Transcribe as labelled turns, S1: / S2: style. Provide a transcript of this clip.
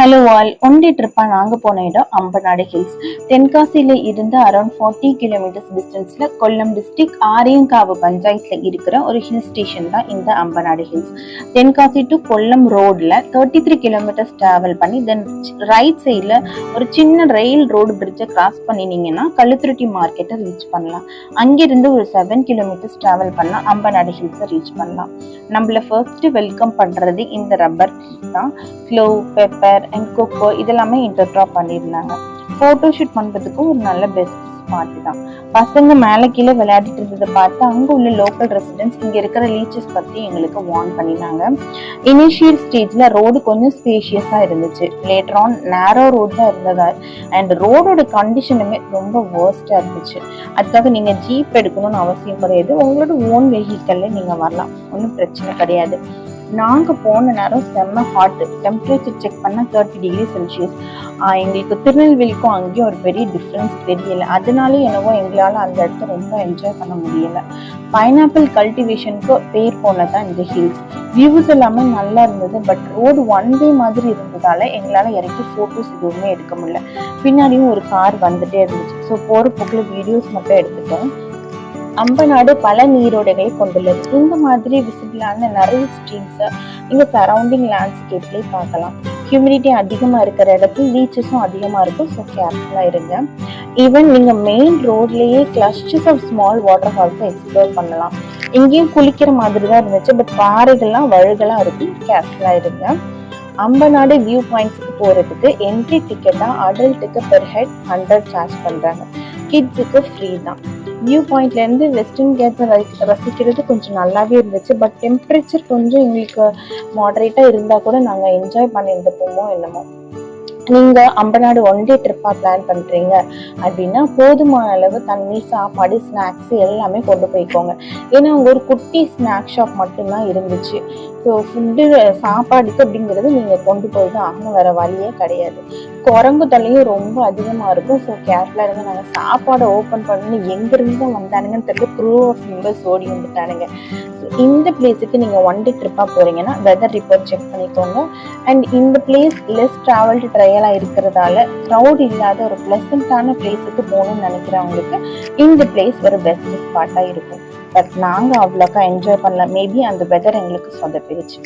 S1: Hello all, one day ட்ரிப்பாக நாங்கள் போன இடம் அம்பநாடு ஹில்ஸ். தென்காசியில் இருந்து அரௌண்ட் 40 கிலோமீட்டர்ஸ் டிஸ்டன்ஸில் கொல்லம் டிஸ்ட்ரிக்ட் ஆரியங்காவு பஞ்சாயத்தில் இருக்கிற ஒரு ஹில் ஸ்டேஷன் தான் இந்த அம்பநாடு ஹில்ஸ். தென்காசி டு கொல்லம் ரோடில் 33 கிலோமீட்டர்ஸ் ட்ராவல் பண்ணி தென் ரைட் சைடில் ஒரு சின்ன ரயில் ரோடு பிரிட்ஜை கிராஸ் பண்ணினீங்கன்னா கழுத்துருட்டி மார்க்கெட்டை ரீச் பண்ணலாம். அங்கிருந்து ஒரு 7 கிலோமீட்டர்ஸ் ட்ராவல் பண்ணால் அம்பநாடு ஹில்ஸை ரீச் பண்ணலாம். நம்மள ஃபர்ஸ்ட் வெல்கம் பண்ணுறது இந்த ரப்பர் தான். க்ளோவ், பெப்பர் அண்ட் கொக்கோ இதெல்லாமே இன்டர்ட்ராப் பண்ணியிருந்தாங்க. ஃபோட்டோ ஷூட் பண்ணுறதுக்கும் ஒரு நல்ல பெஸ்ட் ஸ்பாட் தான். பசங்க மேலே கீழே விளையாடிட்டு இருந்ததை பார்த்து அங்கே உள்ள லோக்கல் ரெசிடென்ட்ஸ் இங்கே இருக்கிற லீச்சஸ் பற்றி எங்களுக்கு வார்ன் பண்ணினாங்க. இனிஷியல் ஸ்டேஜில் ரோடு கொஞ்சம் ஸ்பேஷியஸாக இருந்துச்சு. லேட்டர் ஆன் நேரோ ரோடு தான் இருந்ததா அண்ட் ரோடோட கண்டிஷனுமே ரொம்ப வேர்ஸ்டாக இருந்துச்சு. அதுக்காக நீங்கள் ஜீப் எடுக்கணும்னு அவசியம் கிடையாது. உங்களோட ஓன் வெஹிக்கல்ல நீங்கள் வரலாம், ஒன்றும் பிரச்சனை கிடையாது. நாங்கள் போன நேரம் செம்ம ஹாட். டெம்பரேச்சர் செக் பண்ணால் 30 டிகிரி செல்சியஸ். எங்களுக்கு திருநெல்வேலிக்கும் அங்கேயும் ஒரு பெரிய டிஃப்ரென்ஸ் தெரியலை. அதனால என்னவோ எங்களால் அந்த இடத்த ரொம்ப என்ஜாய் பண்ண முடியலை. பைனாப்பிள் கல்டிவேஷனுக்கு பேர் போனதான் இந்த ஹில்ஸ். வியூஸ் எல்லாமே நல்லா இருந்தது. பட் ரோடு ஒன் வே மாதிரி இருந்ததால எங்களால் இறக்கி ஃபோட்டோஸ் எதுவுமே எடுக்க முடியல. பின்னாடியும் ஒரு கார் வந்துட்டே இருந்துச்சு. ஸோ போகிற போக்கில் வீடியோஸ் மட்டும் எடுத்துட்டோம். அம்பநாடு பல நீரோடைகளை கொண்டுள்ளது. இந்த மாதிரி விசிபிளான நிறைய ஸ்ட்ரீம்ஸை நீங்கள் சரௌண்டிங் லேண்ட்ஸ்கேப்லேயே பார்க்கலாம். ஹியூமிடிட்டி அதிகமாக இருக்கிற இடத்துல பீச்சஸும் அதிகமாக இருக்கும். ஸோ கேர்ஃபுல்லாக இருங்க. ஈவன் நீங்கள் மெயின் ரோட்லேயே கிளஸ்டர்ஸ் ஆஃப் ஸ்மால் வாட்டர் ஃபால்ஸை எக்ஸ்ப்ளோர் பண்ணலாம். இங்கேயும் குளிக்கிற மாதிரி தான் இருந்துச்சு. பட் பாறைகள்லாம் வழுகெல்லாம் இருக்கும். கேர்ஃபுல்லாக இருங்க. அம்பநாடு வியூ பாயிண்ட்ஸுக்கு போகிறதுக்கு என்ட்ரி டிக்கெட்டாக அடல்ட்டுக்கு பெர் ஹெட் 100 சார்ஜ் பண்ணுறாங்க. கிட்ஸுக்கு ஃப்ரீ தான். வியூ பாயிண்ட்லேருந்து வெஸ்டர்ன் கேட்ஸை ரசிக்கிறது கொஞ்சம் நல்லாவே இருந்துச்சு. பட் டெம்பரேச்சர் கொஞ்சம் எங்களுக்கு மாடரேட்டாக இருந்தால் கூட நாங்கள் என்ஜாய் பண்ணியிருந்துப்போமோ என்னமோ. நீங்கள் அம்பநாடு ஒன் டே ட்ரிப்பாக பிளான் பண்ணுறீங்க அப்படின்னா போதுமான அளவு தண்ணி, சாப்பாடு, ஸ்நாக்ஸ் எல்லாமே கொண்டு போய்க்கோங்க. ஏன்னா அங்கே ஒரு குட்டி ஸ்நாக் ஷாப் மட்டும்தான் இருந்துச்சு. ஸோ ஃபுட்டு சாப்பாடுக்கு அப்படிங்கிறது நீங்கள் கொண்டு போய் தான் ஆகணும், வேறு வழியே கிடையாது. குரங்கு தொல்லையும் ரொம்ப அதிகமாக இருக்கும். ஸோ கேர்ஃபுல்லாக இருந்து நாங்கள் சாப்பாடை ஓப்பன் பண்ணி எங்கேருந்து வந்தானுங்கன்னு தெரியல, க்ரூ ஆஃப் மெம்பர்ஸ் ஓடி வந்துட்டானுங்க. ஸோ இந்த பிளேஸுக்கு நீங்கள் ஒன் டே ட்ரிப்பாக போகிறீங்கன்னா வெதர் ரிப்போர்ட் செக் பண்ணிக்கோங்க. அண்ட் இந்த பிளேஸ் லெஸ் ட்ராவல்டு ட்ரையலாக இருக்கிறதால க்ரௌட் இல்லாத ஒரு ப்ளசண்டான பிளேஸுக்கு போகணும்னு நினைக்கிறவங்களுக்கு இந்த பிளேஸ் ஒரு பெஸ்ட் ஸ்பாட்டாக இருக்கும். பட் நாங்கள் அவ்வளோக்கா என்ஜாய் பண்ணல. மேபி அந்த வெதர் எங்களுக்கு சொதப்பிடுச்சு.